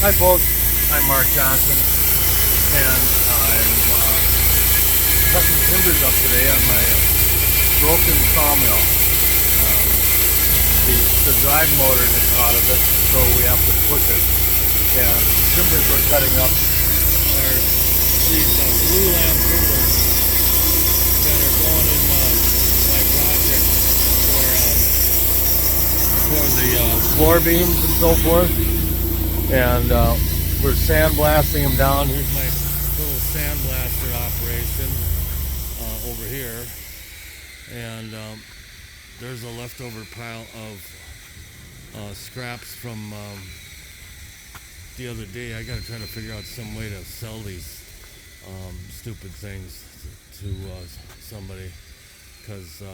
Hi folks, I'm Mark Johnson, and I'm cutting timbers up today on my broken sawmill. The drive motor is out of it, so we have to push it. And timbers we're cutting up are these blue lamb timbers that are going in my project for the floor beams and so forth. And we're sandblasting them down. Here's my little sandblaster operation over here, and there's a leftover pile of scraps from the other day. I gotta try to figure out some way to sell these stupid things to somebody, because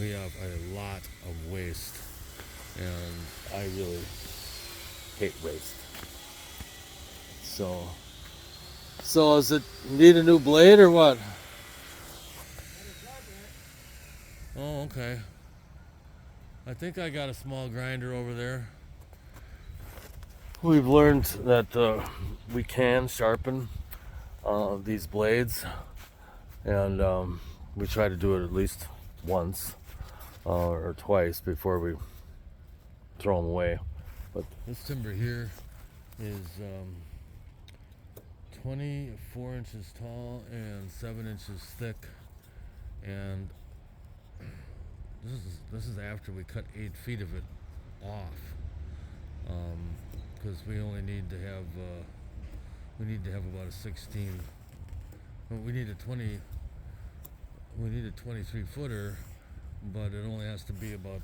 we have a lot of waste, and I really hate waste. So does it need a new blade or what? Oh, okay. I think I got a small grinder over there. We've learned that we can sharpen these blades, and we try to do it at least once or twice before we throw them away. But this timber here is 24 inches tall and 7 inches thick, and this is after we cut 8 feet of it off, because we only need to have about a 16. Well, we need a 23 footer, but it only has to be about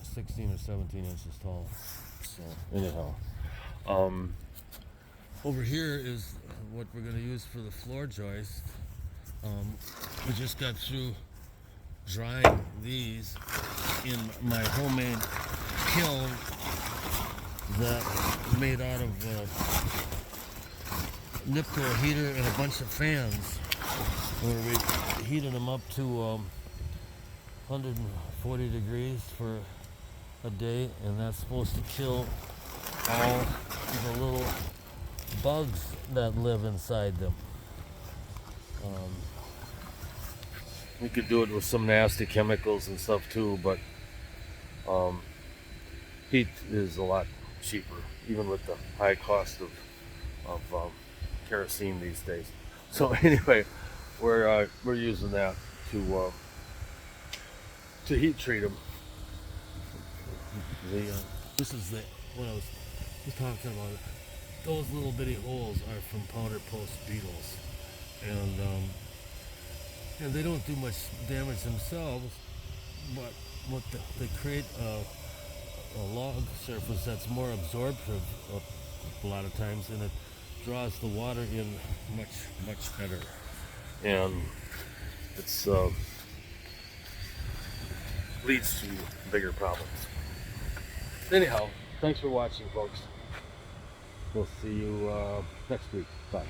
16 or 17 inches tall. So anyhow, over here is what we're going to use for the floor joist. We just got through drying these in my homemade kiln that made out of Nipco heater and a bunch of fans, where we heated them up to 140 degrees for a day, and that's supposed to kill all the little bugs that live inside them. You could do it with some nasty chemicals and stuff too, but heat is a lot cheaper, even with the high cost of kerosene these days. So anyway, we're using that to heat treat them. This is what I was talking about. Those little bitty holes are from powder post beetles, and they don't do much damage themselves, but they create a log surface that's more absorptive a lot of times, and it draws the water in much better, and it's leads to bigger problems. Anyhow, thanks for watching, folks. We'll see you next week. Bye.